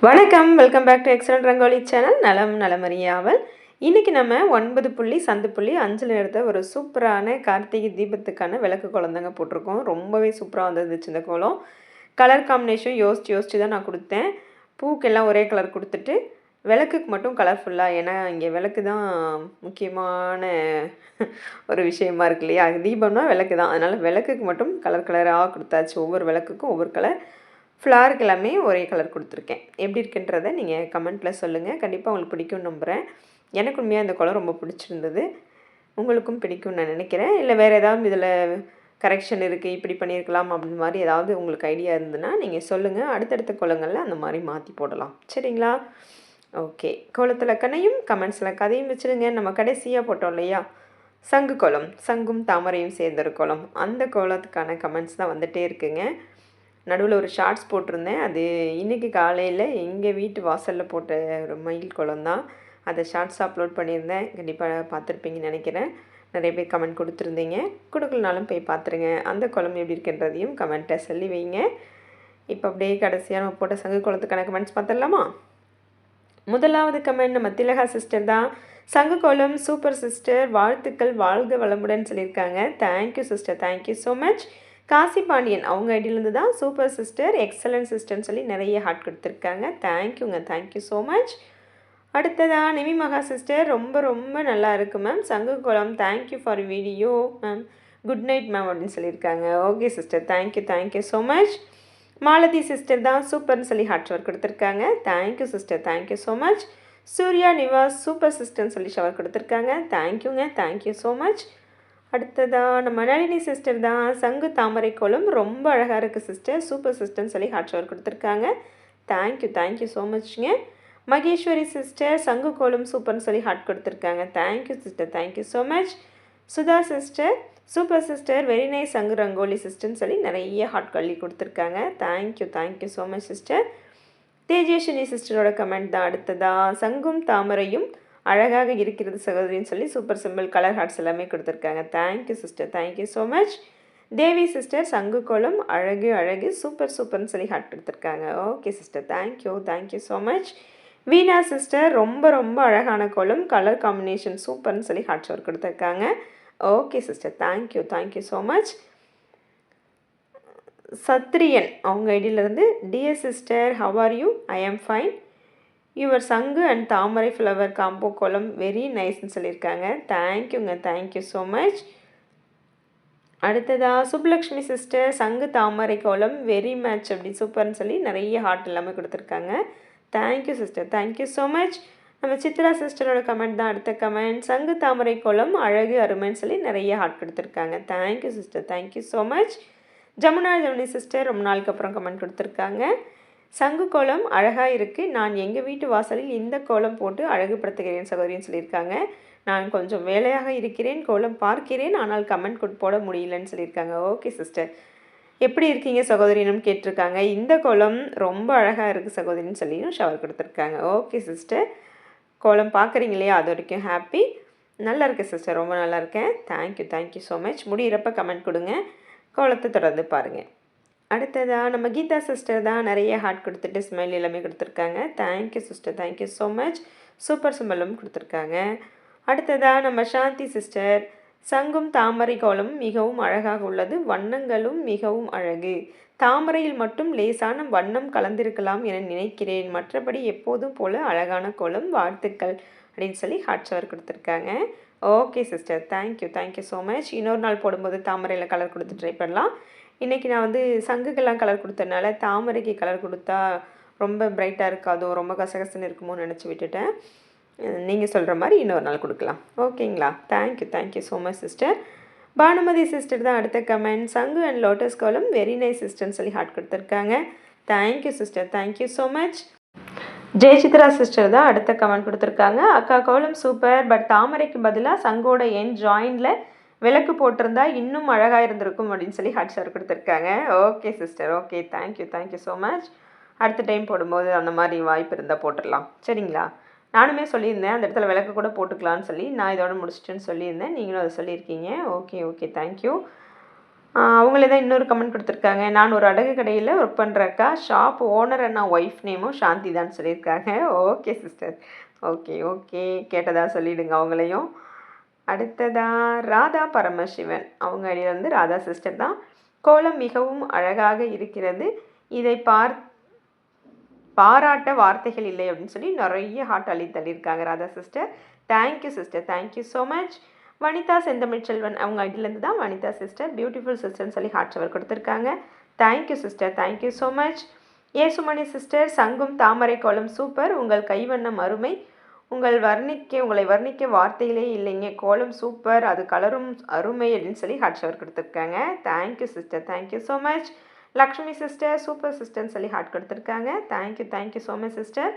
வணக்கம், welcome back to excellent rangoli channel. நலம் நலமறியாவல். இன்றைக்கி நம்ம 9 புள்ளி சந்து புள்ளி 5ல் எடுத்த ஒரு சூப்பரான கார்த்திகை தீபத்துக்கான விளக்கு கோலம் தாங்க போட்டிருக்கோம். ரொம்பவே சூப்பராக வந்துருந்துச்சு இந்த கோலம். கலர் காம்பினேஷன் யோசித்து தான் நான் கொடுத்தேன். பூக்கெல்லாம் ஒரே கலர் கொடுத்துட்டு விளக்குக்கு மட்டும் கலர்ஃபுல்லாக, ஏன்னா இங்கே விளக்கு தான் முக்கியமான ஒரு விஷயமா இருக்கு இல்லையா. தீபம்னா விளக்கு தான், அதனால் விளக்குக்கு மட்டும் கலர் கலராக கொடுத்தாச்சு. ஒவ்வொரு விளக்குக்கும் ஒவ்வொரு கலர், ஃப்ளாருக்கு எல்லாமே ஒரே கலர் கொடுத்துருக்கேன். எப்படி இருக்குன்றதை நீங்கள் கமெண்ட்டில் சொல்லுங்கள். கண்டிப்பாக உங்களுக்கு பிடிக்கும்னு நம்புகிறேன். எனக்கு உண்மையாக இந்த கோலம் ரொம்ப பிடிச்சிருந்தது. உங்களுக்கும் பிடிக்கும்னு நான் நினைக்கிறேன். இல்லை வேறு ஏதாவது இதில் கரெக்ஷன் இருக்குது, இப்படி பண்ணியிருக்கலாம் அப்படின்னு மாதிரி ஏதாவது உங்களுக்கு ஐடியா இருந்ததுன்னா நீங்கள் சொல்லுங்கள். அடுத்தடுத்த கோலங்களில் அந்த மாதிரி மாற்றி போடலாம். சரிங்களா? ஓகே. கோலத்தில் கண்ணையும் கமெண்ட்ஸில் கதையும் வச்சுருங்க. நம்ம கடைசியாக போட்டோம் இல்லையா, சங்கு கோலம், சங்கும் தாமரையும் சேர்ந்த ஒரு கோலம், அந்த கோலத்துக்கான கமெண்ட்ஸ் தான் வந்துகிட்டே இருக்குங்க. நடுவில் ஒரு ஷார்ட்ஸ் போட்டிருந்தேன். அது இன்றைக்கி காலையில் எங்கள் வீட்டு வாசலில் போட்ட ஒரு மயில் கோலம் தான். அதை ஷார்ட்ஸ் அப்லோட் பண்ணியிருந்தேன். கண்டிப்பாக பார்த்துருப்பீங்கன்னு நினைக்கிறேன். நிறைய பேர் கமெண்ட் கொடுத்துருந்தீங்க. கொடுக்கலனாலும் போய் பார்த்துருங்க. அந்த கோலம் எப்படி இருக்குன்றதையும் கமெண்ட்டை சொல்லி வைங்க. இப்போ அப்படியே கடைசியாக நம்ம போட்ட சங்கு கோலத்துக்கான கமெண்ட்ஸ் பார்த்துடலாமா? முதலாவது கமெண்ட் நம்ம திலகா சிஸ்டர் தான். சங்கு கோலம் சூப்பர் சிஸ்டர், வாழ்த்துக்கள், வாழ்க வளமுடன் சொல்லியிருக்காங்க. Thank you sister, thank you so much. Kasi Pandian அவங்க ஐடியிலேருந்து தான் சூப்பர் சிஸ்டர், எக்ஸலன்ட் சிஸ்டர்னு சொல்லி நிறைய ஹார்ட் கொடுத்துருக்காங்க. தேங்க்யூங்க, தேங்க்யூ ஸோ மச். அடுத்ததாக நிமி மகா சிஸ்டர், ரொம்ப ரொம்ப நல்லா இருக்குது மேம் சங்கு கோலம், thank you for video ma'am, good night ma'am அப்படின்னு சொல்லியிருக்காங்க. Okay sister, thank you, thank you so much. Malathi sister தான் சூப்பர்னு சொல்லி ஹார்ட் ஷவர் கொடுத்துருக்காங்க. Thank you sister, thank you so much. Surya Nivas super சிஸ்டர்னு சொல்லி ஷவர் கொடுத்துருக்காங்க. தேங்க்யூங்க, தேங்க்யூ ஸோ மச். அடுத்ததாக நம்ம நளினி சிஸ்டர் தான் சங்கு தாமரை கோலம் ரொம்ப அழகாக இருக்குது சிஸ்டர், சூப்பர் சிஸ்டர்னு சொல்லி ஹார்ட் ஷவர் கொடுத்துருக்காங்க. தேங்க்யூ, தேங்க்யூ ஸோ மச்ங்க. மகேஸ்வரி சிஸ்டர் சங்கு கோலம் சூப்பர்னு சொல்லி ஹார்ட் கொடுத்துருக்காங்க. Thank you sister, thank you so much. Sudha sister super sister, very nice சங்கு ரங்கோலி சிஸ்டர்னு சொல்லி நிறைய ஹார்ட் கள்ளி கொடுத்துருக்காங்க. Thank you, thank you so much sister. Tejeswari சிஸ்டரோட கமெண்ட் தான். அடுத்ததாக சங்கும் தாமரையும் அழகாக இருக்கிறது சகோதரின்னு சொல்லி சூப்பர் சிம்பிள் கலர் ஹார்ட்ஸ் எல்லாமே கொடுத்துருக்காங்க. Thank you sister, thank you so much. Devi sister சங்கு கோலம் அழகு அழகு சூப்பர் சூப்பர்னு சொல்லி ஹார்ட் கொடுத்துருக்காங்க. Okay sister, thank you, thank you so much. Veena sister ரொம்ப ரொம்ப அழகான கோலம், கலர் காம்பினேஷன் சூப்பர்னு சொல்லி ஹார்ட் ஷவர் கொடுத்துருக்காங்க. Okay sister, thank you, thank you so much. Sathriyan அவங்க ஐடியிலேருந்து, dear sister how are you, I am fine, your சங்கு அண்ட் தாமரை ஃப்ளவர் காம்போ கோலம் வெரி நைஸ்ன்னு சொல்லியிருக்காங்க. தேங்க்யூங்க, தேங்க்யூ ஸோ மச். அடுத்ததாக சுப்லக்ஷ்மி சிஸ்டர் சங்கு தாமரை கோலம் வெரி மேட்ச் அப்படி சூப்பர்னு சொல்லி நிறைய ஹார்ட் எல்லாமே கொடுத்துருக்காங்க. Thank you sister, thank you so much. நம்ம சித்ரா சிஸ்டரோட கமெண்ட் தான் அடுத்த கமெண்ட். சங்கு தாமரை கோலம் அழகு அருமைன்னு சொல்லி நிறைய ஹார்ட் கொடுத்துருக்காங்க. Thank you sister, thank you so much. Jamuna Jamuni sister ரொம்ப நாளுக்கு அப்புறம் கமெண்ட் கொடுத்துருக்காங்க. சங்கு கோலம் அழகாக இருக்குது, நான் எங்கள் வீட்டு வாசலில் இந்த கோலம் போட்டு அழகுபடுத்துகிறேன் சகோதரின்னு சொல்லியிருக்காங்க. நான் கொஞ்சம் வேலையாக இருக்கிறேன், கோலம் பார்க்கிறேன், ஆனால் கமெண்ட் போட முடியலன்னு சொல்லியிருக்காங்க. ஓகே சிஸ்டர், எப்படி இருக்கீங்க சகோதரினும் கேட்டிருக்காங்க. இந்த கோலம் ரொம்ப அழகாக இருக்குது சகோதரின்னு சொல்லியும் ஷவர் கொடுத்துருக்காங்க. ஓகே சிஸ்டர், கோலம் பார்க்குறீங்க இல்லையா, அது வரைக்கும் ஹாப்பி. நல்லா இருக்குது சிஸ்டர், ரொம்ப நல்லா இருக்கேன். Thank you, thank you so much. முடிகிறப்ப கமெண்ட் கொடுங்க, கோலத்தை தொடர்ந்து பாருங்கள். அடுத்ததாக நம்ம கீதா சிஸ்டர் தான் நிறைய ஹார்ட் கொடுத்துட்டு ஸ்மைல் எல்லாமே கொடுத்துருக்காங்க. Thank you sister, thank you so much. Super சிம்பலும் கொடுத்துருக்காங்க. அடுத்ததாக நம்ம சாந்தி சிஸ்டர் சங்கும் தாமரை கோலம் மிகவும் அழகாக உள்ளது, வண்ணங்களும் மிகவும் அழகு, தாமரையில் மட்டும் லேசான வண்ணம் கலந்திருக்கலாம் என நினைக்கிறேன், மற்றபடி எப்போதும் போல் அழகான கோலம், வாழ்த்துக்கள் அப்படின்னு சொல்லி ஹார்ட் ஷவர் கொடுத்துருக்காங்க. Okay sister, thank you, thank you so much. இன்னொரு நாள் போடும்போது தாமரையில் கலர் கொடுத்து ட்ரை பண்ணலாம். இன்றைக்கி நான் வந்து சங்குக்கெல்லாம் கலர் கொடுத்ததுனால தாமரைக்கு கலர் கொடுத்தா ரொம்ப பிரைட்டாக இருக்காதோ, ரொம்ப கசகசன்னு இருக்குமோன்னு நினச்சி விட்டுட்டேன். நீங்கள் சொல்கிற மாதிரி இன்னொரு நாள் கொடுக்கலாம். ஓகேங்களா? Thank you, thank you so much sister. Banumathi sister தான் அடுத்த கமெண்ட். சங்கு and lotus kolam very nice சிஸ்டர்னு சொல்லி ஹார்ட் கொடுத்துருக்காங்க. Thank you sister, thank you so much. Jayachitra sister தான் அடுத்த கமெண்ட் கொடுத்துருக்காங்க. அக்கா கோலம் சூப்பர், பட் தாமரைக்கு பதிலாக சங்கோட என் ஜாயிண்டில் விளக்கு போட்டிருந்தா இன்னும் அழகாக இருந்திருக்கும் அப்படின்னு சொல்லி ஹார்ட் ஷவர் கொடுத்துருக்காங்க. Okay sister, okay, thank you, thank you so much. அடுத்த டைம் போடும்போது அந்த மாதிரி வாய்ப்பு இருந்தால் போட்டுடலாம். சரிங்களா? நானுமே சொல்லியிருந்தேன் அந்த இடத்துல விளக்கு கூட போட்டுக்கலான்னு சொல்லி, நான் இதோட முடிச்சிட்டேன்னு சொல்லியிருந்தேன், நீங்களும் அதை சொல்லியிருக்கீங்க. Okay, okay, thank you. அவங்களே தான் இன்னொரு கமெண்ட் கொடுத்துருக்காங்க. நான் ஒரு அடகு கடையில் ஒர்க் பண்ணுறக்கா. ஷாப் ஓனர் அண்ட் நான் ஒய்ஃப் நேமும் சாந்தி தான் சொல்லியிருக்காங்க. Okay sister. ஓகே ஓகே, கேட்டதா சொல்லிவிடுங்க அவங்களையும். அடுத்ததா ராதா பரமசிவன், அவங்க ஐடியா வந்து ராதா சிஸ்டர் தான். கோலம் மிகவும் அழகாக இருக்கிறது, இதை பாராட்ட வார்த்தைகள் இல்லை அப்படின்னு சொல்லி நிறைய ஹார்ட் தள்ளியிருக்காங்க Radha sister. Thank you sister, thank you so much. Vanitha Senthamizh Selvan, அவங்க ஐடியிலேருந்து தான் வனிதா சிஸ்டர். பியூட்டிஃபுல் சிஸ்டர்னு சொல்லி ஹார்ட் ஷவர் கொடுத்துருக்காங்க. Thank you sister, thank you so much. Esumani sister, சங்கும் தாமரை கோலம் சூப்பர், உங்கள் கைவண்ணம் அருமை, உங்களை வர்ணிக்க வார்த்தைகளே இல்லைங்க, கோலம் சூப்பர், அது கலரும் அருமை அப்படின்னு சொல்லி ஹார்ட் ஷவர் கொடுத்துருக்காங்க. Thank you sister, thank you so much. Lakshmi sister, super சிஸ்டர்னு சொல்லி ஹார்ட் கொடுத்துருக்காங்க. Thank you so much sister.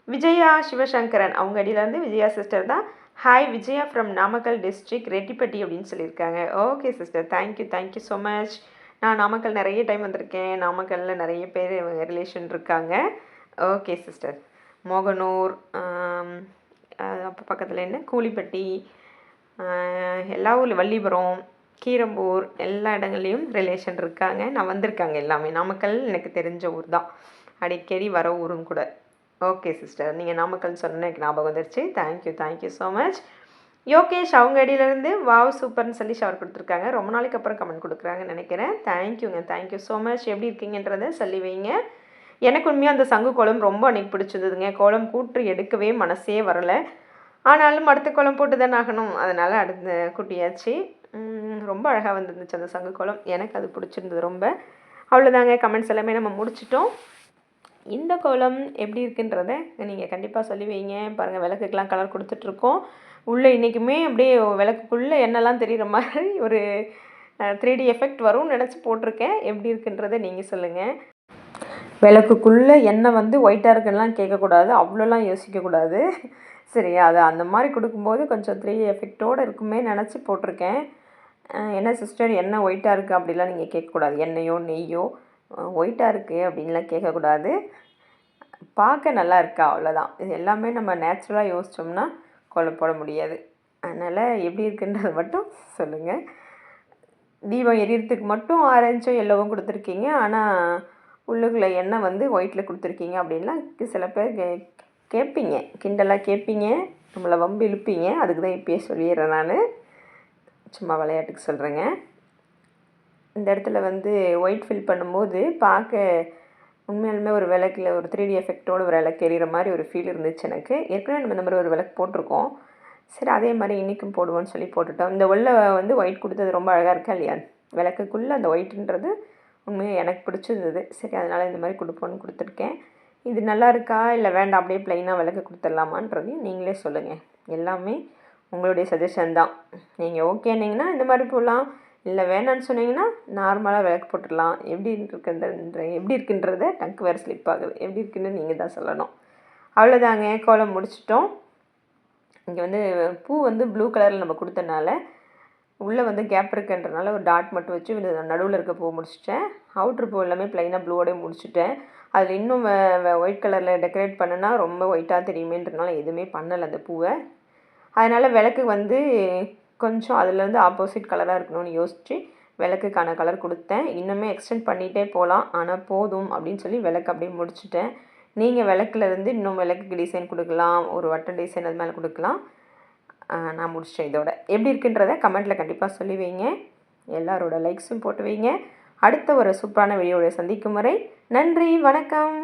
Vijaya Sivasankaran, அவங்க அடியிலேருந்து விஜயா சிஸ்டர் தான். Hi Vijaya from Namakkal district Rettipatti அப்படின்னு சொல்லியிருக்காங்க. Okay sister, thank you so much. நான் நாமக்கல் நிறைய டைம் வந்திருக்கேன். நாமக்கல்லில் நிறைய பேர் ரிலேஷன் இருக்காங்க. Okay sister. மோகனூர், அப்போ பக்கத்தில் என்ன கூலிப்பட்டி, எல்லா ஊர்லையும் வள்ளிபுரம், கீரம்பூர், எல்லா இடங்கள்லையும் ரிலேஷன் இருக்காங்க. நான் வந்திருக்காங்க எல்லாமே. நாமக்கல் எனக்கு தெரிஞ்ச ஊர் தான், அடிக்கடி வர ஊரும் கூட. ஓகே சிஸ்டர், நீங்கள் நாமக்கல் சொன்ன எனக்கு ஞாபகம் வந்துருச்சு. Thank you so much. யோகேஷ், அவங்க அடியிலேருந்து வாவ் சூப்பர்னு சொல்லி ஷவர் கொடுத்துருக்காங்க. ரொம்ப நாளைக்கு அப்புறம் கமெண்ட் கொடுக்குறாங்கன்னு நினைக்கிறேன். Thank you so much. எப்படி இருக்கீங்கன்றதை சொல்லி வைங்க. எனக்கு உண்மையாக அந்த சங்கு கோலம் ரொம்ப அன்றைக்கி பிடிச்சிருந்ததுங்க. கோலம் கூற்று எடுக்கவே மனசே வரலை. ஆனாலும் அடுத்த கோலம் போட்டு தானே ஆகணும், அதனால் அடுத்த கூட்டியாச்சு. ரொம்ப அழகாக வந்துருந்துச்சு அந்த சங்கு கோலம், எனக்கு அது பிடிச்சிருந்தது ரொம்ப. அவ்வளோதாங்க, கமெண்ட்ஸ் எல்லாமே நம்ம முடிச்சிட்டோம். இந்த கோலம் எப்படி இருக்குன்றதை நீங்கள் கண்டிப்பாக சொல்லி வைங்க. பாருங்கள், விளக்குக்கெலாம் கலர் கொடுத்துட்ருக்கோம். உள்ளே இன்றைக்குமே அப்படியே விளக்குக்குள்ளே எண்ணெய்லாம் தெரிகிற மாதிரி ஒரு 3D எஃபெக்ட் வரும்னு நினச்சி போட்டிருக்கேன். எப்படி இருக்குன்றதை நீங்கள் சொல்லுங்கள். விளக்குக்குள்ளே எண்ணெய் வந்து ஒயிட்டாக இருக்குன்னெலாம் கேட்கக்கூடாது, அவ்வளோலாம் யோசிக்கக்கூடாது சரியா. அது அந்த மாதிரி கொடுக்கும்போது கொஞ்சம் 3D எஃபெக்டோடு இருக்குமே நினச்சி போட்டிருக்கேன். என்ன சிஸ்டர் எண்ணெய் ஒயிட்டாக இருக்குது அப்படிலாம் நீங்கள் கேட்கக்கூடாது. எண்ணெயோ நெய்யோ ஒயிட்டாக இருக்குது அப்படின்லாம் கேட்கக்கூடாது. பார்க்க நல்லா இருக்கா, அவ்வளோதான். இது எல்லாமே நம்ம நேச்சுரலாக யோசித்தோம்னா கோலம் போட முடியாது. அதனால் எப்படி இருக்குன்றது மட்டும் சொல்லுங்கள். தீபம் எரியறதுக்கு மட்டும் ஆரஞ்சும் எல்லோவும் கொடுத்துருக்கீங்க, ஆனால் உள்ளுக்குள்ளே எண்ணெய் வந்து ஒயிட்டில் கொடுத்துருக்கீங்க அப்படின்லாம் சில பேர் கேட்பீங்க, கிண்டலாக கேட்பீங்க, நம்மளை வம்பு இழுப்பீங்க. அதுக்கு தான் இப்பயே சொல்லிடுறேன். நான் சும்மா விளையாட்டுக்கு சொல்கிறேங்க. இந்த இடத்துல வந்து ஒயிட் ஃபில் பண்ணும்போது பார்க்க உண்மையாலுமே ஒரு விளக்கில் ஒரு 3D எஃபெக்டோடு ஒரு விளக்கு எரிகிற மாதிரி ஒரு ஃபீல் இருந்துச்சு எனக்கு. ஏற்கனவே நம்ம இந்த மாதிரி ஒரு விளக்கு போட்டிருக்கோம். சரி, அதே மாதிரி இன்றைக்கும் போடுவோன்னு சொல்லி போட்டுட்டோம். இந்த உள்ள வந்து ஒயிட் கொடுத்தது ரொம்ப அழகாக இருக்கா இல்லையா, விளக்குக்குள்ளே அந்த ஒயிட்டுன்றது உண்மையாக எனக்கு பிடிச்சிருந்தது. சரி, அதனால் இந்த மாதிரி கொடுப்போன்னு கொடுத்துருக்கேன். இது நல்லா இருக்கா இல்லை வேண்டாம் அப்படியே ப்ளைனாக விளக்கு கொடுத்துடலாமான்றதையும் நீங்களே சொல்லுங்கள். எல்லாமே உங்களுடைய சஜஷன் தான். நீங்கள் ஓகேனிங்கன்னா இந்த மாதிரி போடலாம், இல்லை வேணான்னு சொன்னீங்கன்னா நார்மலாக விளக்கு போட்டுடலாம். எப்படி இருக்குன்றத டங்கு வேறு ஸ்லிப் ஆகுது. எப்படி இருக்குன்னு நீங்கள் தான் சொல்லணும். அவ்வளோதாங்க, கோலம் முடிச்சிட்டோம். இங்கே வந்து பூ வந்து ப்ளூ கலரில் நம்ம கொடுத்தனால உள்ளே வந்து கேப் இருக்குன்றனால ஒரு டாட் மட்டும் வச்சு நடுவில் இருக்க பூ முடிச்சிட்டேன். அவுட்ரு பூ எல்லாமே ப்ளைனாக ப்ளூவோடய முடிச்சுட்டேன். அதில் இன்னும் ஒயிட் கலரில் டெக்கரேட் பண்ணுனா ரொம்ப ஒயிட்டாக தெரியுமேன்றனால எதுவுமே பண்ணலை அந்த பூவை. அதனால் விளக்கு வந்து கொஞ்சம் அதுலேருந்து ஆப்போசிட் கலராக இருக்கணும்னு யோசித்து விளக்குக்கான கலர் கொடுத்தேன். இன்னுமே எக்ஸ்டெண்ட் பண்ணிகிட்டே போகலாம், ஆனால் போதும் அப்படின்னு சொல்லி விளக்கு அப்படியே முடிச்சுட்டேன். நீங்கள் விளக்குலேருந்து இன்னும் விளக்குக்கு டிசைன் கொடுக்கலாம், ஒரு வட்ட டிசைன் அது மேலே கொடுக்கலாம். நான் முடிச்சிட்டேன் இதோட. எப்படி இருக்குன்றதை கமெண்ட்டில் கண்டிப்பாக சொல்லி வைங்க. எல்லாரோட லைக்ஸும் போட்டு வைங்க. அடுத்த ஒரு சூப்பரான வீடியோவை சந்திக்கும் வரை நன்றி, வணக்கம்.